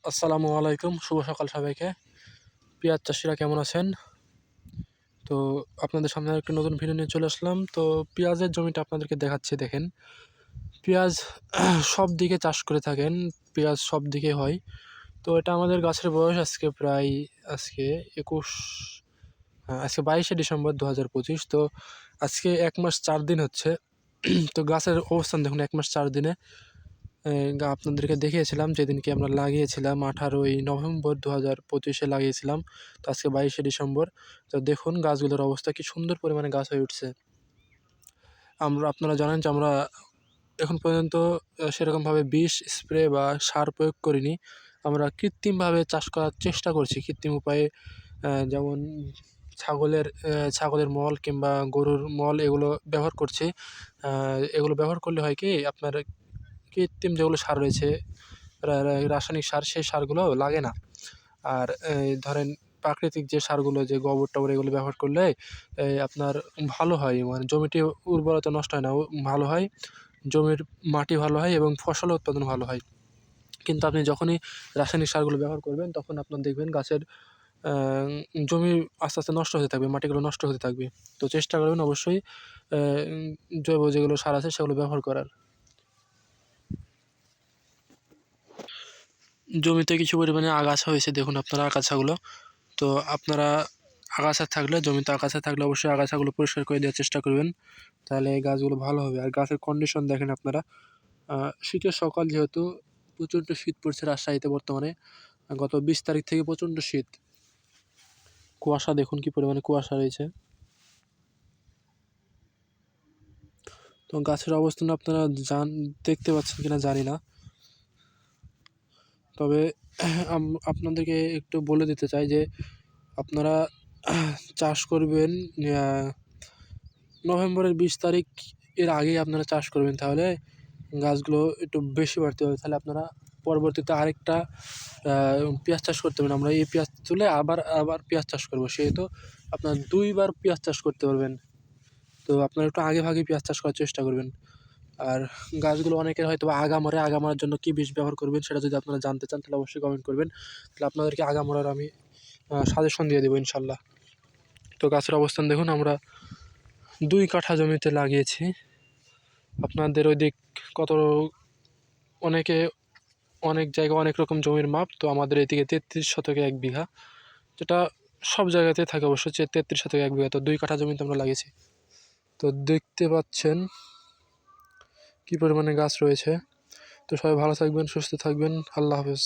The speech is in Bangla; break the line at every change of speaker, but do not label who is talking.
আসসালামু আলাইকুম, শুভ সকাল সবাইকে। পেঁয়াজ চাষিরা কেমন আছেন? তো আপনাদের সামনে একটা নতুন ভিডিও নিয়ে চলে আসলাম। তো পেঁয়াজের জমিটা আপনাদেরকে দেখাচ্ছি, দেখেন। পেঁয়াজ সব দিকে চাষ করে থাকেন, পেঁয়াজ সব দিকে হয়। তো এটা আমাদের গাছের বয়স আজকে প্রায় আজকে ২১ আজকে ২২শে ডিসেম্বর ২০২৫। তো আজকে ১ মাস ৪ দিন হচ্ছে। তো গাছের অবস্থান দেখুন, ১ মাস ৪ দিনে আপনাদেরকে দেখিয়েছিলাম যেদিনকে আমরা লাগিয়েছিলাম ১৮ই নভেম্বর ২০২৫-এ লাগিয়েছিলাম। তো আজকে ২২শে ডিসেম্বর। তো দেখুন গাছগুলোর অবস্থা কি সুন্দর পরিমাণে গাছ হয়ে উঠছে। আপনারা জানেন যে আমরা এখন পর্যন্ত সেরকমভাবে বিষ স্প্রে বা সার প্রয়োগ করিনি। আমরা কৃত্রিমভাবে চাষ করার চেষ্টা করছি, কৃত্রিম উপায়ে। যেমন ছাগলের মল কিংবা গরুর মল এগুলো ব্যবহার করছি। এগুলো ব্যবহার করলে হয় কি, আপনার কৃত্রিম যেগুলো সার রয়েছে, রাসায়নিক সার, সেই সারগুলো লাগে না। আর ধরেন প্রাকৃতিক যে সারগুলো, যে গোবর-টোবর, এগুলো ব্যবহার করলে আপনার ভালো হয়, মানে জমিটি উর্বরতা নষ্ট হয় না, ভালো হয়, জমির মাটি ভালো হয় এবং ফসল উৎপাদন ভালো হয়। কিন্তু আপনি যখনই রাসায়নিক সারগুলো ব্যবহার করবেন, তখন আপনার দেখবেন গাছের জমি আস্তে আস্তে নষ্ট হতে থাকবে, মাটিগুলো নষ্ট হতে থাকবে। তো চেষ্টা করবেন অবশ্যই জৈব যেগুলো সার আছে সেগুলো ব্যবহার করার। জমিতে কিছু পরিমাণে আগাছা হয়েছে, দেখুন আপনারা আগাছাগুলো। তো আপনারা জমিতে আগাছা থাকলে অবশ্যই আগাছাগুলো পরিষ্কার করে দেওয়ার চেষ্টা করবেন, তাহলে গাছগুলো ভালো হবে। আর গাছের কন্ডিশন দেখেন আপনারা। শীতের সকাল, যেহেতু প্রচণ্ড শীত পড়ছে রাজশাহীতে বর্তমানে। গত 20 তারিখ থেকে প্রচণ্ড শীত, কুয়াশা দেখুন কি পরিমাণে কুয়াশা রয়েছে। তো গাছের অবস্থান আপনারা দেখতে পাচ্ছেন কিনা জানি না, তবে আপনাদেরকে একটু বলে দিতে চাই যে আপনারা চাষ করবেন নভেম্বরের 20 তারিখ এর আগেই আপনারা চাষ করবেন, তাহলে গাছগুলো একটু বেশি বাড়তে হবে। তাহলে আপনারা পরবর্তীতে আরেকটা পেঁয়াজ চাষ করতে পারবেন। আমরা এই পেঁয়াজ তুলে আবার আবার পেঁয়াজ চাষ করবো, সেহেতু আপনার 2 বার পেঁয়াজ চাষ করতে পারবেন। তো আপনারা একটু আগে ভাগে পেঁয়াজ চাষ করার চেষ্টা করবেন। আর গাছগুলো অনেকের হয়তো আগা মারার জন্য কী বিষ ব্যবহার করবেন, সেটা যদি আপনারা জানতে চান তাহলে অবশ্যই কমেন্ট করবেন। তাহলে আপনাদেরকে আগা মারার আমি সাজেশন দিয়ে দেবো ইনশাল্লাহ। তো গাছের অবস্থান দেখুন, আমরা 2 কাঠা জমিতে লাগিয়েছি। আপনাদের ওই দিক কত, অনেকে অনেক জায়গায় অনেক রকম জমির মাপ। তো আমাদের এদিকে 33 শতকে 1 বিঘা, যেটা সব জায়গাতে থাকে অবশ্য, 33 শতকে 1 বিঘা। তো 2 কাঠা জমিতে আমরা লাগিয়েছি। তো দেখতে পাচ্ছেন কী পরিমাণে গাছ রয়েছে। তো সবাই ভালো থাকবেন, সুস্থ থাকবেন। আল্লাহ হাফেজ।